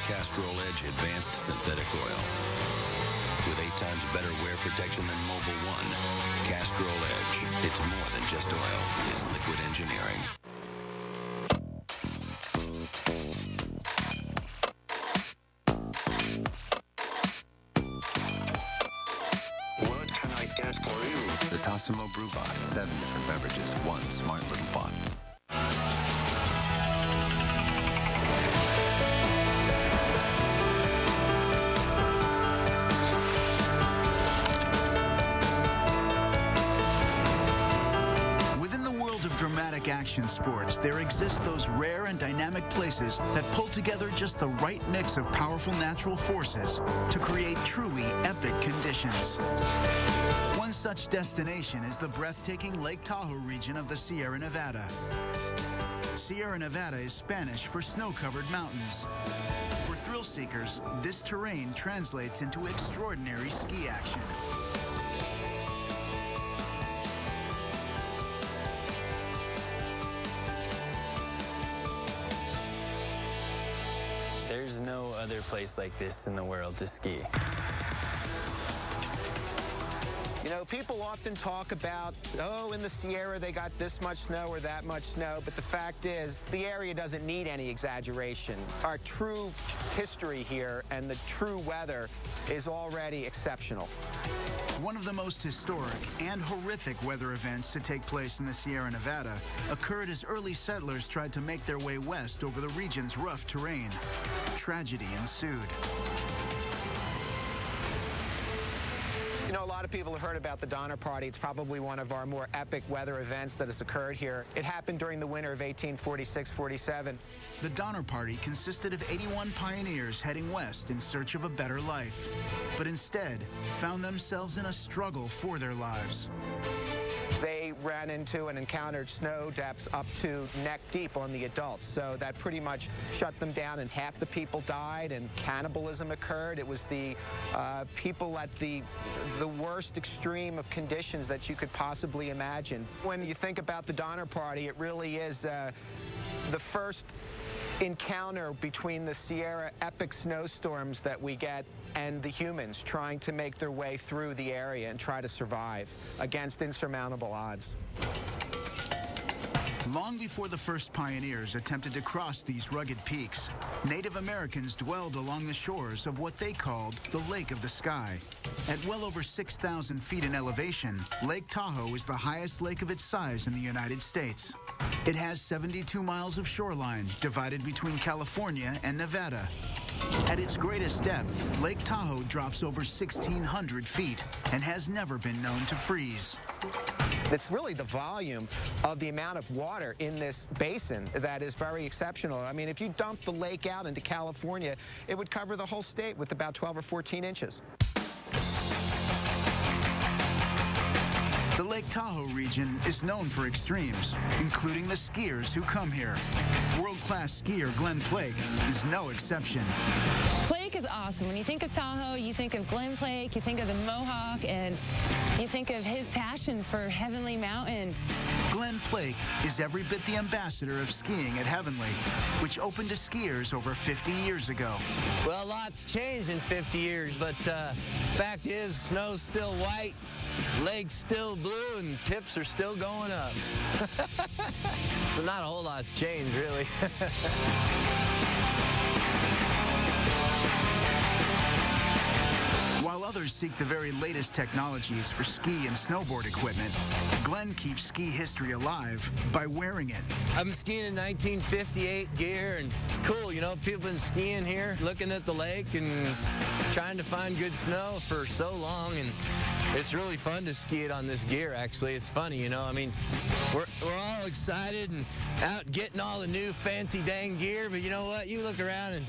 Castrol Edge Advanced Synthetic Oil. With 8 times better wear protection than Mobil 1, Castrol Edge, it's more than just oil. It's liquid engineering. What can I get for you? The Tassimo Brew Bot. 7 different beverages, one smart little bot. Dramatic action sports, there exist those rare and dynamic places that pull together just the right mix of powerful natural forces to create truly epic conditions. One such destination is the breathtaking Lake Tahoe region of the Sierra Nevada. Sierra Nevada is Spanish for snow-covered mountains. For thrill seekers, this terrain translates into extraordinary ski action. There's no other place like this in the world to ski. You know, people often talk about, oh, in the Sierra they got this much snow or that much snow, but the fact is the area doesn't need any exaggeration. Our true history here and the true weather is already exceptional. One of the most historic and horrific weather events to take place in the Sierra Nevada occurred as early settlers tried to make their way west over the region's rough terrain. Tragedy ensued. You know, a lot of people have heard about the Donner Party. It's probably one of our more epic weather events that has occurred here. It happened during the winter of 1846-47. The Donner Party consisted of 81 pioneers heading west in search of a better life, but instead found themselves in a struggle for their lives. They ran into and encountered snow depths up to neck deep on the adults, so that pretty much shut them down, and half the people died, and cannibalism occurred. It was the people at the worst extreme of conditions that you could possibly imagine. When you think about the Donner Party, it really is the first encounter between the Sierra epic snowstorms that we get and the humans trying to make their way through the area and try to survive against insurmountable odds. Long before the first pioneers attempted to cross these rugged peaks, Native Americans dwelled along the shores of what they called the Lake of the Sky. At well over 6,000 feet in elevation, Lake Tahoe is the highest lake of its size in the United States. It has 72 miles of shoreline divided between California and Nevada. At its greatest depth, Lake Tahoe drops over 1,600 feet and has never been known to freeze. It's really the volume of the amount of water in this basin that is very exceptional. I mean, if you dump the lake out into California, it would cover the whole state with about 12 or 14 inches. The Lake Tahoe region is known for extremes, including the skiers who come here. World-class skier Glenn Plake is no exception. Plake is awesome. When you think of Tahoe, you think of Glenn Plake, you think of the Mohawk, and you think of his passion for Heavenly Mountain. Glenn Plake is every bit the ambassador of skiing at Heavenly, which opened to skiers over 50 years ago. Well, lots changed in 50 years, but fact is, snow's still white, lake's still blue, and tips are still going up. So not a whole lot's changed, really. While others seek the very latest technologies for ski and snowboard equipment, Glenn keeps ski history alive by wearing it. I'm skiing in 1958 gear, and it's cool, you know, people been skiing here, looking at the lake and trying to find good snow for so long, and it's really fun to ski it on this gear, actually. It's funny, you know, I mean, we're all excited and out getting all the new fancy dang gear, but you know what? You look around and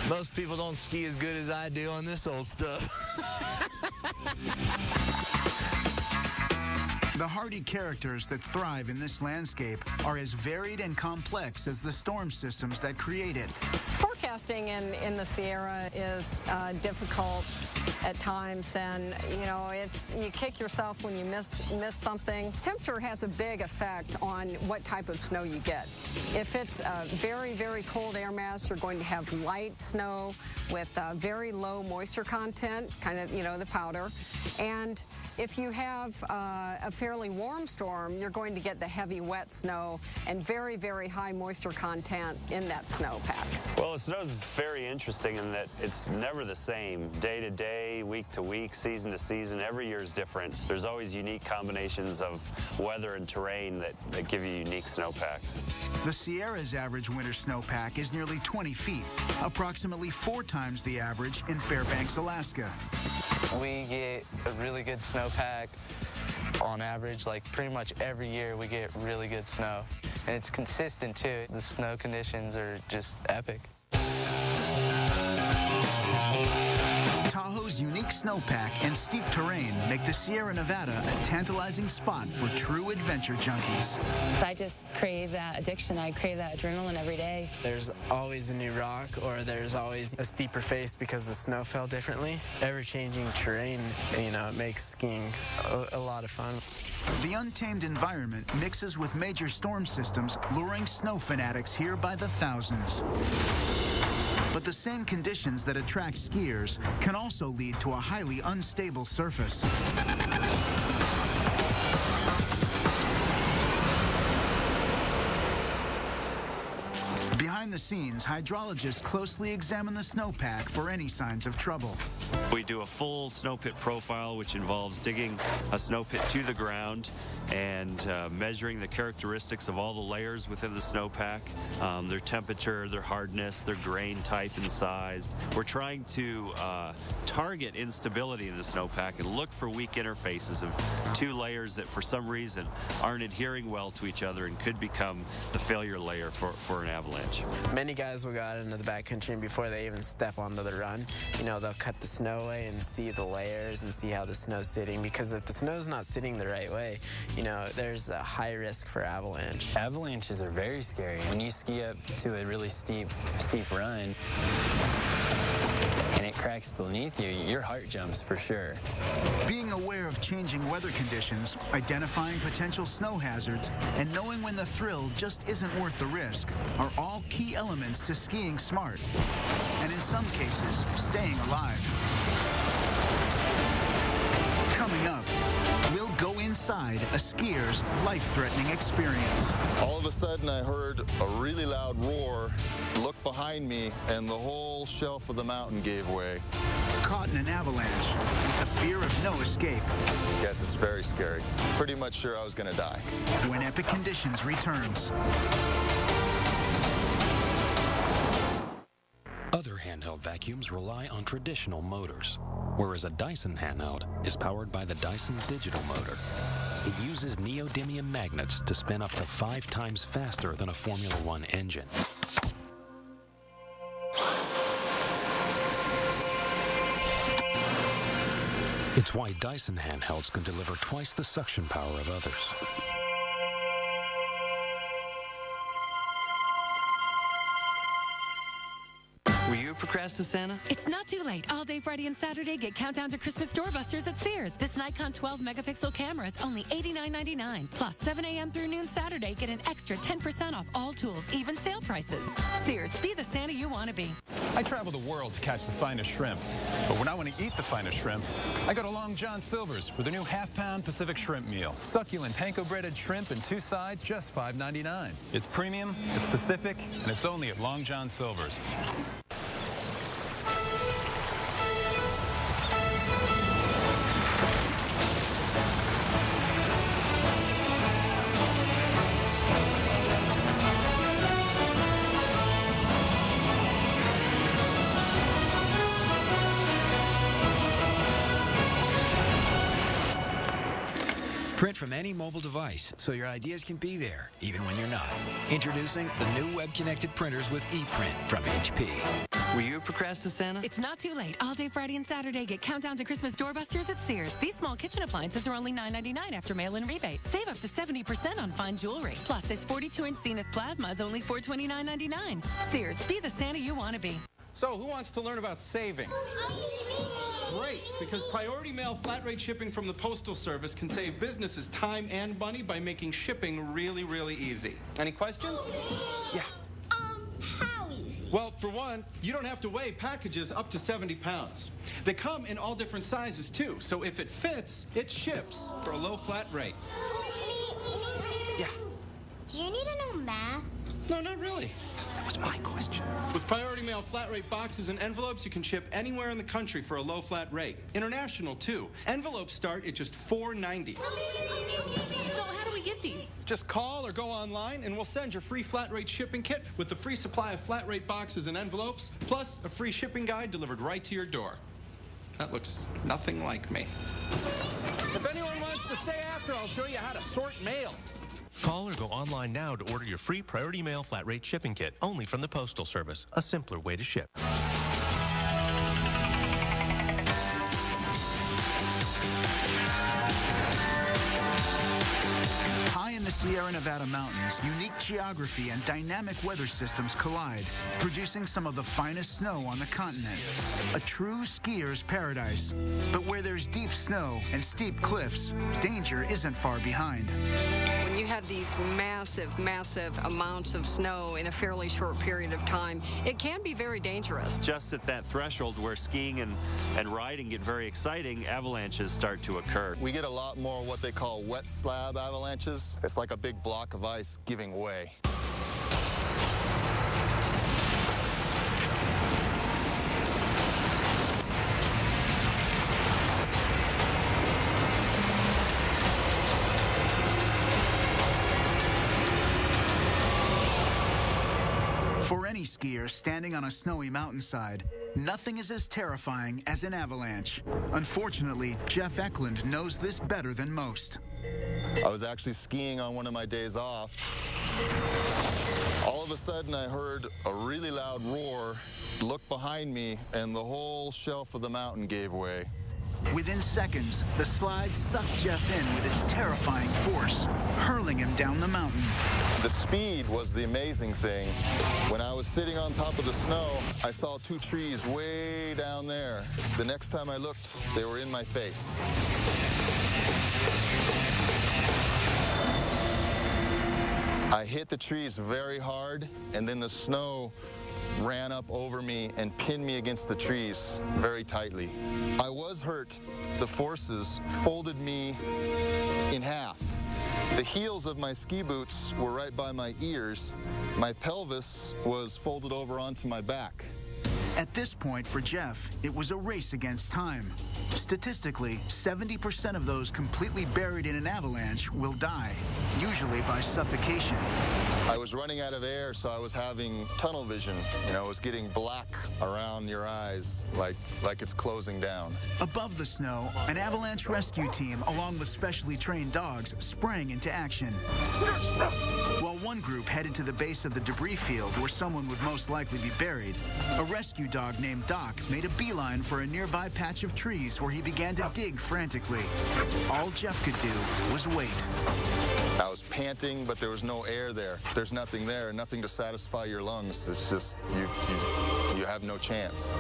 most people don't ski as good as I do on this old stuff. The hardy characters that thrive in this landscape are as varied and complex as the storm systems that create it. Forecasting in the Sierra is difficult at times, and you kick yourself when you miss something. Temperature has a big effect on what type of snow you get. If it's a very, very cold air mass, you're going to have light snow with very low moisture content, kind of, the powder. And if you have a fairly warm storm, you're going to get the heavy wet snow and very, very high moisture content in that snowpack. Well, the snow is very interesting in that it's never the same. Day to day, week to week, season to season, every year is different. There's always unique combinations of weather and terrain that give you unique snowpacks. The Sierra's average winter snowpack is nearly 20 feet, approximately 4 times the average in Fairbanks, Alaska. We get a really good snowpack on average. Like pretty much every year we get really good snow. And it's consistent too. The snow conditions are just epic. Tahoe's unique snowpack and steep terrain make the Sierra Nevada a tantalizing spot for true adventure junkies. I just crave that addiction. I crave that adrenaline every day. There's always a new rock, or there's always a steeper face because the snow fell differently. Ever-changing terrain, it makes skiing a lot of fun. The untamed environment mixes with major storm systems, luring snow fanatics here by the thousands. But the same conditions that attract skiers can also lead to a highly unstable surface. Behind the scenes, hydrologists closely examine the snowpack for any signs of trouble. We do a full snow pit profile, which involves digging a snow pit to the ground and measuring the characteristics of all the layers within the snowpack, their temperature, their hardness, their grain type and size. We're trying to target instability in the snowpack and look for weak interfaces of 2 layers that for some reason aren't adhering well to each other and could become the failure layer for an avalanche. Many guys will go out into the backcountry before they even step onto the run. They'll cut the snow away and see the layers and see how the snow's sitting, because if the snow's not sitting the right way, there's a high risk for avalanche. Avalanches are very scary. When you ski up to a really steep run and it cracks beneath you, your heart jumps for sure. Being aware of changing weather conditions, identifying potential snow hazards, and knowing when the thrill just isn't worth the risk are all key elements to skiing smart. And in some cases, staying alive. Coming up, we'll go inside a skier's life-threatening experience. All of a sudden, I heard a really loud roar, looked behind me, and the whole shelf of the mountain gave way. Caught in an avalanche with the fear of no escape. Yes, it's very scary. Pretty much sure I was going to die. When Epic Conditions returns. Other handheld vacuums rely on traditional motors, whereas a Dyson handheld is powered by the Dyson digital motor. It uses neodymium magnets to spin up to 5 times faster than a Formula One engine. It's why Dyson handhelds can deliver twice the suction power of others. Were you a procrastinator? It's not too late. All day Friday and Saturday, get Countdown to Christmas doorbusters at Sears. This Nikon 12-megapixel camera is only $89.99. Plus, 7 a.m. through noon Saturday, get an extra 10% off all tools, even sale prices. Sears, be the Santa you want to be. I travel the world to catch the finest shrimp. But when I want to eat the finest shrimp, I go to Long John Silver's for the new half-pound Pacific Shrimp Meal. Succulent panko-breaded shrimp and 2 sides, just $5.99. It's premium, it's Pacific, and it's only at Long John Silver's. Print from any mobile device, so your ideas can be there, even when you're not. Introducing the new web-connected printers with ePrint from HP. Were you a procrastinator, Santa? It's not too late. All day Friday and Saturday, get Countdown to Christmas doorbusters at Sears. These small kitchen appliances are only $9.99 after mail-in rebate. Save up to 70% on fine jewelry. Plus, this 42-inch Zenith plasma is only $429.99. Sears, be the Santa you want to be. So, who wants to learn about saving? Great, because Priority Mail flat rate shipping from the Postal Service can save businesses time and money by making shipping really, really easy. Any questions? Yeah. How easy? Well, for one, you don't have to weigh packages up to 70 pounds. They come in all different sizes, too, so if it fits, it ships for a low flat rate. Yeah. Do you need to know math? No, not really. That was my question. With Priority Mail flat rate boxes and envelopes, you can ship anywhere in the country for a low flat rate. International, too. Envelopes start at just $4.90. So how do we get these? Just call or go online, and we'll send your free flat rate shipping kit with the free supply of flat rate boxes and envelopes, plus a free shipping guide delivered right to your door. That looks nothing like me. If anyone wants to stay after, I'll show you how to sort mail. Call or go online now to order your free Priority Mail flat rate shipping kit, only from the Postal Service. A simpler way to ship. High in the Sierra Nevada mountains, unique geography and dynamic weather systems collide, producing some of the finest snow on the continent. A true skier's paradise. But where there's deep snow and steep cliffs, danger isn't far behind. When you have these massive, massive amounts of snow in a fairly short period of time, it can be very dangerous. Just at that threshold where skiing and riding get very exciting, avalanches start to occur. We get a lot more what they call wet slab avalanches. It's like a big block of ice giving way. For any skier standing on a snowy mountainside, nothing is as terrifying as an avalanche. Unfortunately, Jeff Eklund knows this better than most. I was actually skiing on one of my days off. All of a sudden, I heard a really loud roar, looked behind me, and the whole shelf of the mountain gave way. Within seconds, the slide sucked Jeff in with its terrifying force, hurling him down the mountain. The speed was the amazing thing. When I was sitting on top of the snow, I saw two trees way down there. The next time I looked, they were in my face. I hit the trees very hard, and then the snow ran up over me and pinned me against the trees very tightly. I was hurt. The forces folded me in half. The heels of my ski boots were right by my ears. My pelvis was folded over onto my back. At this point for Jeff, it was a race against time. Statistically, 70% of those completely buried in an avalanche will die, usually by suffocation. I was running out of air, so I was having tunnel vision. You know, it was getting black around your eyes, like it's closing down. Above the snow, an avalanche rescue team, along with specially trained dogs, sprang into action. While one group headed to the base of the debris field where someone would most likely be buried, a rescue dog named Doc made a beeline for a nearby patch of trees where he began to dig frantically. All Jeff could do was wait. I was panting, but there was no air there. There's nothing there, nothing to satisfy your lungs. It's just, you have no chance.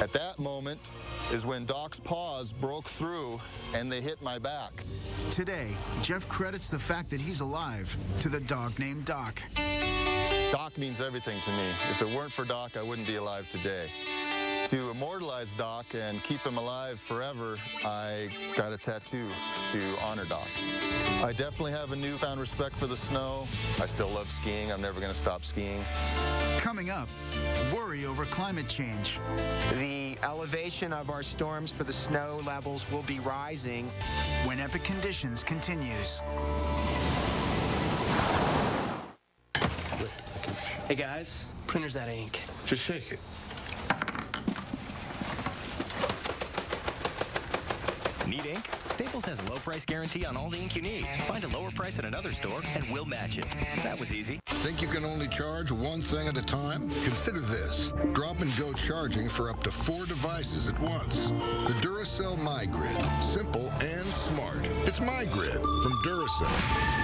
At that moment is when Doc's paws broke through and they hit my back. Today, Jeff credits the fact that he's alive to the dog named Doc. Doc means everything to me. If it weren't for Doc, I wouldn't be alive today. To immortalize Doc and keep him alive forever, I got a tattoo to honor Doc. I definitely have a newfound respect for the snow. I still love skiing. I'm never going to stop skiing. Coming up, worry over climate change. The elevation of our storms for the snow levels will be rising. When Epic Conditions continues. Hey guys, printer's out of ink. Just shake it. Need ink? Staples Kohl's has a low price guarantee on all the ink you need. Find a lower price at another store and we'll match it. That was easy. Think you can only charge one thing at a time? Consider this. Drop and go charging for up to 4 devices at once. The Duracell MyGrid. Simple and smart. It's MyGrid from Duracell.